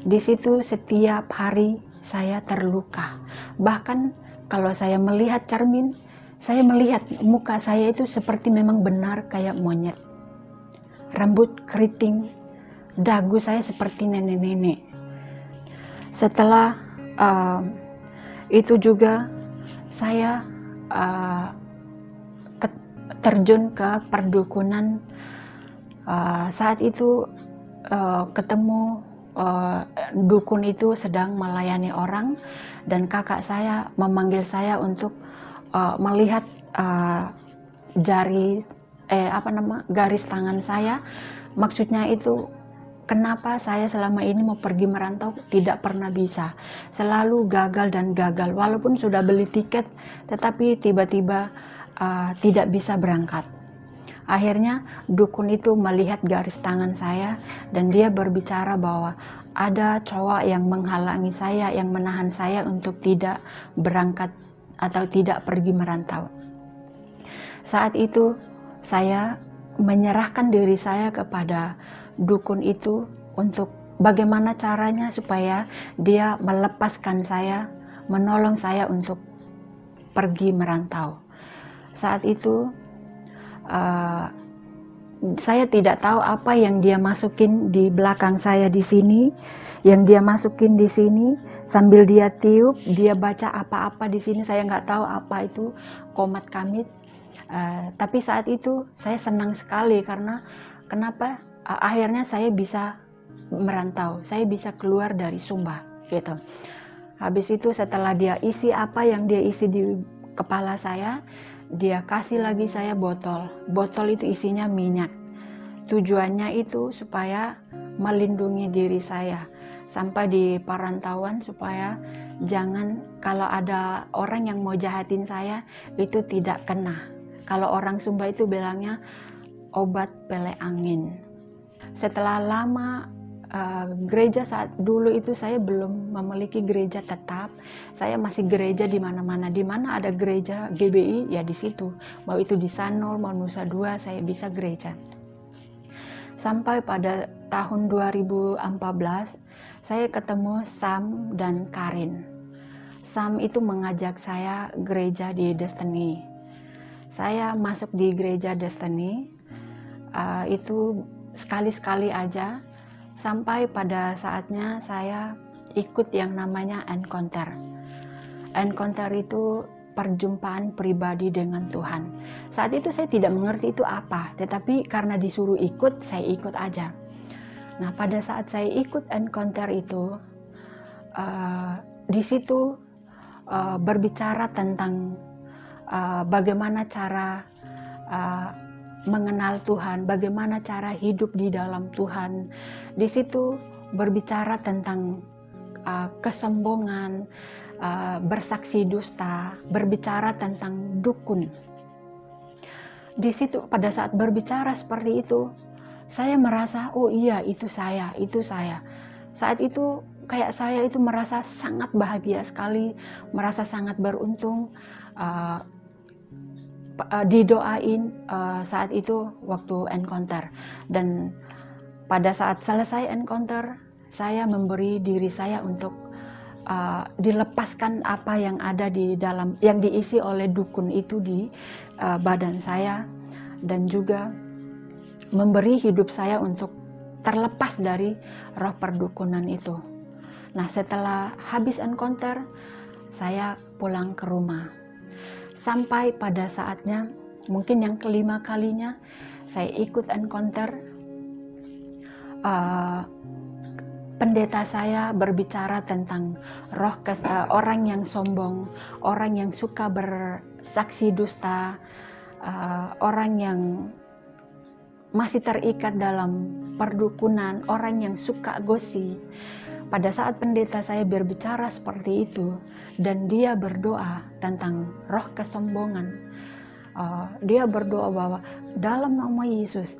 Di situ setiap hari saya terluka. Bahkan kalau saya melihat cermin, saya melihat muka saya itu seperti memang benar kayak monyet. Rambut keriting, dagu saya seperti nenek-nenek. Setelah itu juga saya terjun ke perdukunan. Saat itu ketemu dukun itu sedang melayani orang, dan kakak saya memanggil saya untuk melihat garis tangan saya. Maksudnya itu kenapa saya selama ini mau pergi merantau tidak pernah bisa, selalu gagal dan gagal, walaupun sudah beli tiket tetapi tiba-tiba tidak bisa berangkat. Akhirnya dukun itu melihat garis tangan saya dan dia berbicara bahwa ada cowok yang menghalangi saya, yang menahan saya untuk tidak berangkat atau tidak pergi merantau. Saat itu saya menyerahkan diri saya kepada dukun itu untuk bagaimana caranya supaya dia melepaskan saya, menolong saya untuk pergi merantau. Saat itu saya tidak tahu apa yang dia masukin di belakang saya di sini, yang dia masukin di sini sambil dia tiup, dia baca apa-apa di sini, saya nggak tahu apa itu, komat kamit. Tapi saat itu saya senang sekali karena kenapa? Akhirnya saya bisa merantau, saya bisa keluar dari Sumba gitu. Habis itu setelah dia isi apa yang dia isi di kepala saya, dia kasih lagi saya botol. Botol itu isinya minyak. Tujuannya itu supaya melindungi diri saya sampai di perantauan, supaya jangan, kalau ada orang yang mau jahatin saya, itu tidak kena. Kalau orang Sumba itu bilangnya obat pele angin. Setelah lama gereja, saat dulu itu saya belum memiliki gereja tetap, saya masih gereja di mana-mana. Di mana ada gereja GBI, ya di situ. Mau itu di Sanur, mau Nusa Dua, saya bisa gereja. Sampai pada tahun 2014, saya ketemu Sam dan Karin. Sam itu mengajak saya gereja di Destiny. Saya masuk di gereja Destiny, itu sekali-sekali aja, sampai pada saatnya saya ikut yang namanya encounter. Encounter itu perjumpaan pribadi dengan Tuhan. Saat itu saya tidak mengerti itu apa, tetapi karena disuruh ikut, saya ikut aja. Nah, pada saat saya ikut encounter itu, di situ berbicara tentang bagaimana cara mengenal Tuhan, bagaimana cara hidup di dalam Tuhan. Di situ berbicara tentang kesombongan, bersaksi dusta, berbicara tentang dukun. Di situ pada saat berbicara seperti itu, saya merasa, oh iya, itu saya. Saat itu kayak saya itu merasa sangat bahagia sekali, merasa sangat beruntung. Didoain saat itu waktu encounter, dan pada saat selesai encounter, saya memberi diri saya untuk dilepaskan apa yang ada di dalam, yang diisi oleh dukun itu di badan saya, dan juga memberi hidup saya untuk terlepas dari roh perdukunan itu. Nah, setelah habis encounter, saya pulang ke rumah. Sampai pada saatnya, mungkin yang kelima kalinya, saya ikut encounter. Pendeta saya berbicara tentang orang yang sombong, orang yang suka bersaksi dusta, orang yang masih terikat dalam perdukunan, orang yang suka gosip. Pada saat pendeta saya berbicara seperti itu, dan dia berdoa tentang roh kesombongan, dia berdoa bahwa dalam nama Yesus,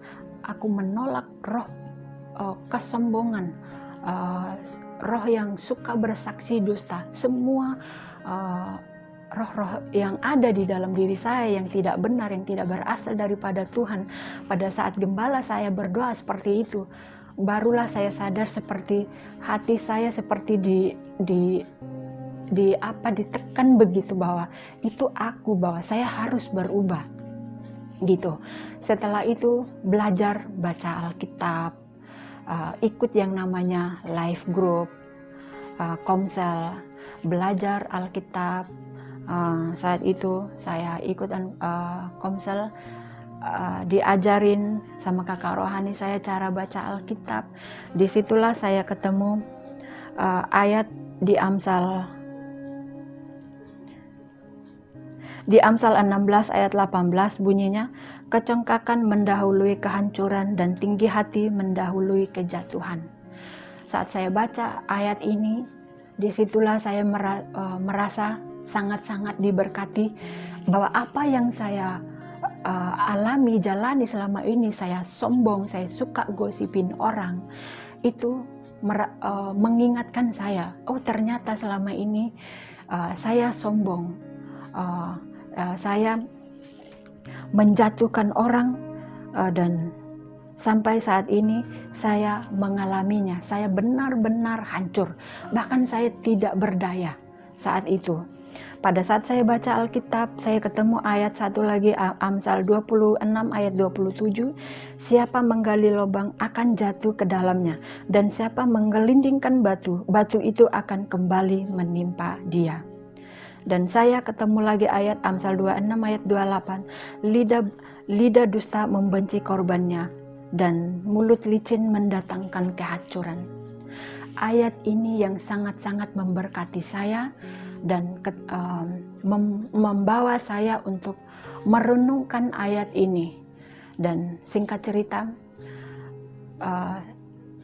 aku menolak roh kesombongan, roh yang suka bersaksi dusta, semua roh-roh yang ada di dalam diri saya yang tidak benar, yang tidak berasal daripada Tuhan. Pada saat gembala saya berdoa seperti itu, barulah saya sadar, seperti hati saya seperti ditekan begitu, bahwa itu aku, bahwa saya harus berubah gitu. Setelah itu belajar baca Alkitab, ikut yang namanya life group, komsel, belajar Alkitab. Saat itu saya ikut komsel, diajarin sama kakak rohani saya cara baca Alkitab. Disitulah saya ketemu ayat di Amsal 16 ayat 18 bunyinya, kecongkakan mendahului kehancuran dan tinggi hati mendahului kejatuhan. Saat saya baca ayat ini, disitulah saya merasa sangat-sangat diberkati, bahwa apa yang saya alami, jalani selama ini, saya sombong, saya suka gosipin orang, itu mengingatkan saya, oh ternyata selama ini saya sombong, saya menjatuhkan orang, dan sampai saat ini saya mengalaminya. Saya benar-benar hancur, bahkan saya tidak berdaya saat itu. Pada saat saya baca Alkitab, saya ketemu ayat satu lagi, Amsal 26 ayat 27. Siapa menggali lubang akan jatuh ke dalamnya, dan siapa menggelindingkan batu, batu itu akan kembali menimpa dia. Dan saya ketemu lagi ayat Amsal 26 ayat 28. Lidah dusta membenci korbannya, dan mulut licin mendatangkan kehancuran. Ayat ini yang sangat-sangat memberkati saya, dan membawa saya untuk merenungkan ayat ini. Dan singkat cerita,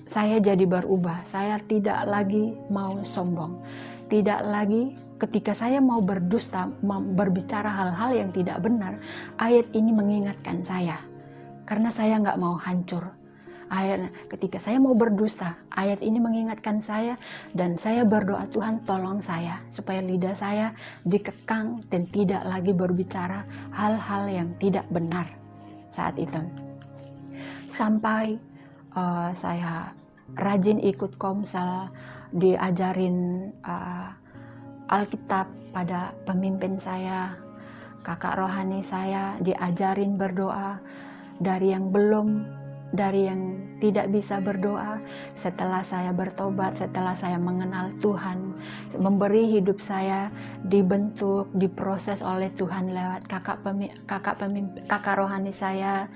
saya jadi berubah. Saya tidak lagi mau sombong. tidak lagi ketika saya mau berdusta, berbicara hal-hal yang tidak benar, ayat ini mengingatkan saya. Karena saya nggak mau hancur. Ketika saya mau berdusta, ayat ini mengingatkan saya, dan saya berdoa, Tuhan tolong saya supaya lidah saya dikekang dan tidak lagi berbicara hal-hal yang tidak benar saat itu. Sampai saya rajin ikut komsel, diajarin Alkitab pada pemimpin saya, kakak rohani saya, diajarin berdoa. Dari yang tidak bisa berdoa, setelah saya bertobat, setelah saya mengenal Tuhan, memberi hidup saya dibentuk, diproses oleh Tuhan lewat kakak rohani saya,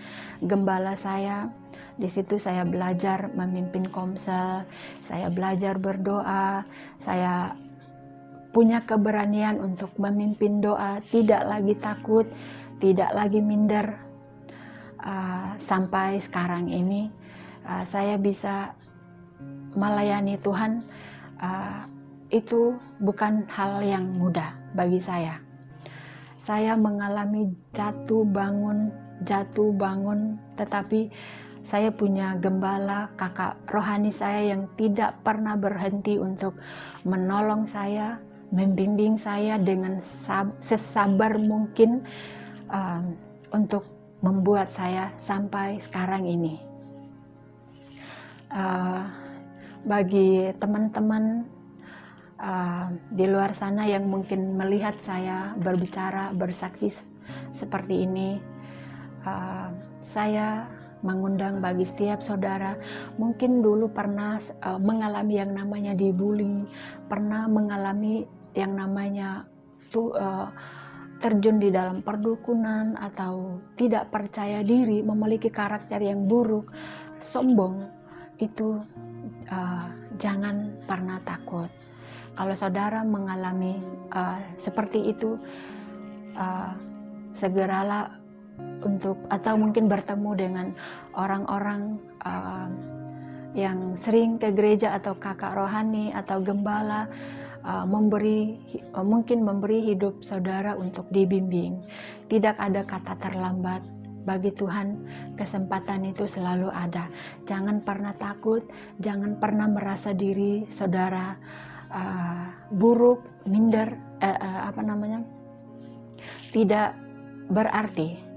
gembala saya. Di situ saya belajar memimpin komsel, saya belajar berdoa, saya punya keberanian untuk memimpin doa, tidak lagi takut, tidak lagi minder. Sampai sekarang ini saya bisa melayani Tuhan. Itu bukan hal yang mudah bagi saya. Saya mengalami jatuh bangun, tetapi saya punya gembala, kakak rohani saya yang tidak pernah berhenti untuk menolong saya, membimbing saya dengan sesabar mungkin untuk membuat saya sampai sekarang ini. Bagi teman-teman di luar sana yang mungkin melihat saya berbicara, bersaksi seperti ini, saya mengundang bagi setiap saudara, mungkin dulu pernah mengalami yang namanya dibully, pernah mengalami yang namanya terjun di dalam perdukunan, atau tidak percaya diri, memiliki karakter yang buruk, sombong, itu jangan pernah takut. Kalau saudara mengalami seperti itu, segeralah atau mungkin bertemu dengan orang-orang yang sering ke gereja, atau kakak rohani atau gembala, mungkin memberi hidup saudara untuk dibimbing. Tidak ada kata terlambat. Bagi Tuhan, kesempatan itu selalu ada. Jangan pernah takut, jangan pernah merasa diri saudara buruk, minder, tidak berarti.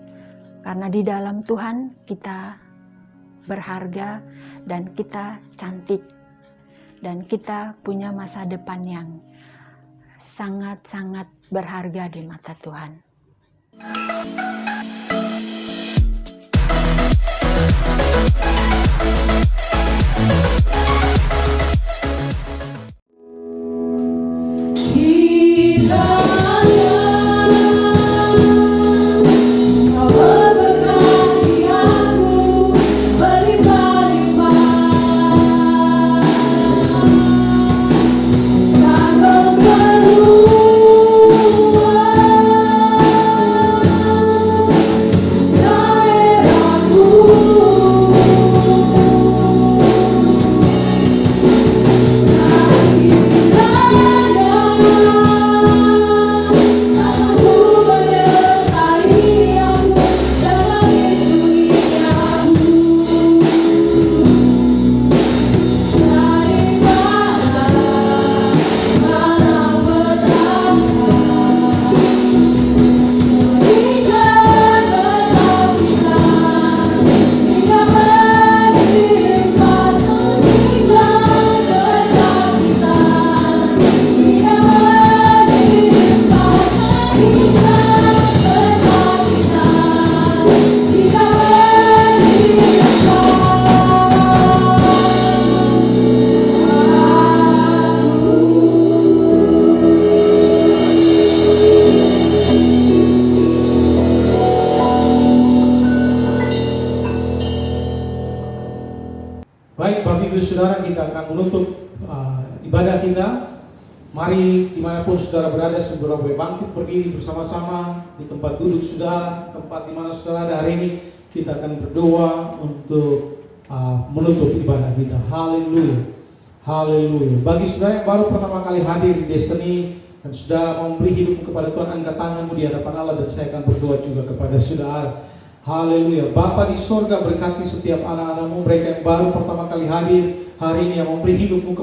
Karena di dalam Tuhan kita berharga dan kita cantik. Dan kita punya masa depan yang sangat-sangat berharga di mata Tuhan. Baik, Bapak Ibu Saudara, kita akan menutup ibadah kita. Mari dimanapun saudara berada, saudara boleh bangkit berdiri bersama-sama di tempat duduk saudara, tempat dimana saudara ada hari ini. Kita akan berdoa untuk menutup ibadah kita. Haleluya, Haleluya. Bagi saudara yang baru pertama kali hadir di Destiny dan saudara mau memberi hidup kepada Tuhan, angkat tanganmu di hadapan Allah dan saya akan berdoa juga kepada saudara. Haleluya. Bapa di sorga, berkati setiap anak-anakmu, mereka yang baru pertama kali hadir hari ini, yang memberi hidupmu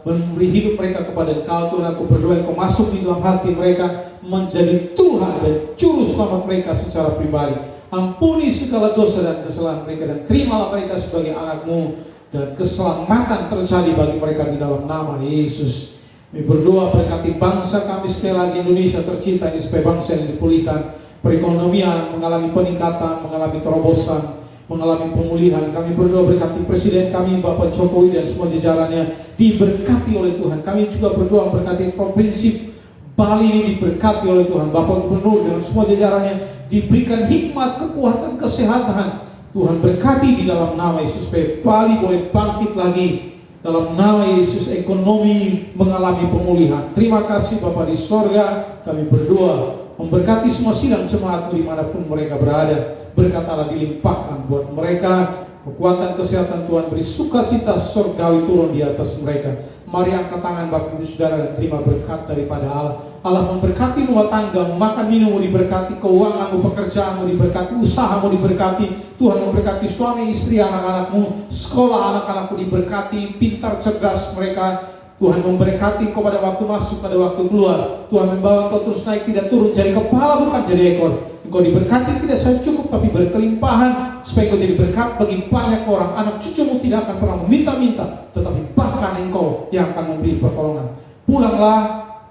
memberi hidup mereka kepada Engkau. Tuhan, aku berdoa Engkau masuk di dalam hati mereka, menjadi Tuhan dan Juru Selamat mereka secara pribadi. Ampuni segala dosa dan kesalahan mereka dan terimalah mereka sebagai anak-Mu, dan keselamatan terjadi bagi mereka di dalam nama Yesus. Kami berdoa berkati bangsa kami sekali lagi, Indonesia tercinta ini, supaya bangsa yang dipulihkan, perekonomian mengalami peningkatan, mengalami terobosan, mengalami pemulihan. Kami berdoa berkati Presiden kami Bapak Jokowi dan semua jajarannya diberkati oleh Tuhan. Kami juga berdoa berkati Provinsi Bali ini diberkati oleh Tuhan. Bapak Gubernur dengan semua jajarannya diberikan hikmat, kekuatan, kesehatan. Tuhan berkati di dalam nama Yesus, supaya Bali boleh bangkit lagi. Dalam nama Yesus, ekonomi mengalami pemulihan. Terima kasih Bapa di sorga. Kami berdoa memberkati semua sidang jemaat-Mu dimanapun mereka berada. Berkat Allah dilimpahkan buat mereka. Kekuatan kesehatan Tuhan, beri sukacita surgawi turun di atas mereka. Mari angkat tangan Bapak Ibu Saudara dan terima berkat daripada Allah. Allah memberkati rumah tangga, makan minummu diberkati, keuanganmu, pekerjaanmu diberkati, usahamu diberkati. Tuhan memberkati suami, istri, anak-anakmu, sekolah anak-anakmu diberkati, pintar, cerdas mereka. Tuhan memberkati kau pada waktu masuk, pada waktu keluar. Tuhan membawa kau terus naik, tidak turun, jadi kepala bukan jadi ekor. Engkau diberkati tidak saja cukup, tapi berkelimpahan, supaya engkau jadi berkat bagi banyak orang. Anak cucumu tidak akan pernah meminta-minta, tetapi bahkan engkau yang akan memberi pertolongan. Pulanglah,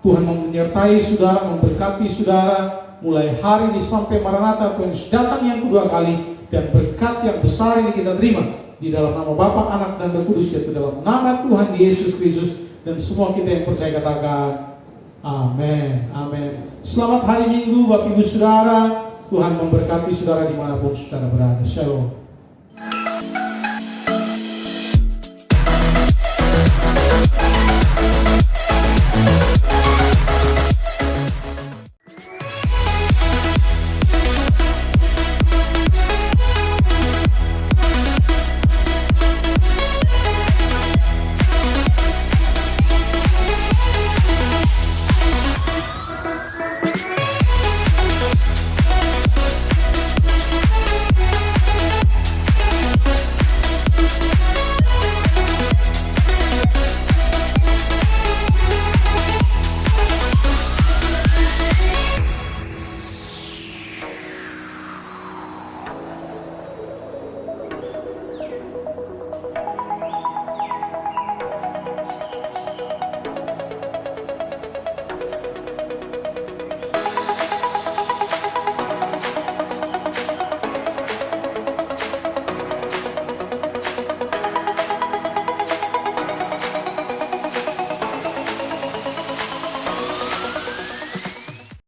Tuhan menyertai saudara, memberkati saudara, mulai hari ini sampai Maranatha, Tuhan Yesus datang yang kedua kali, dan berkat yang besar ini kita terima di dalam nama Bapa, Anak, dan Roh Kudus, yaitu dalam nama Tuhan Yesus Kristus. Dan semua kita yang percaya katakan amin, amin. Selamat hari Minggu Bapak Ibu Saudara. Tuhan memberkati saudara dimanapun saudara berada. Shalom.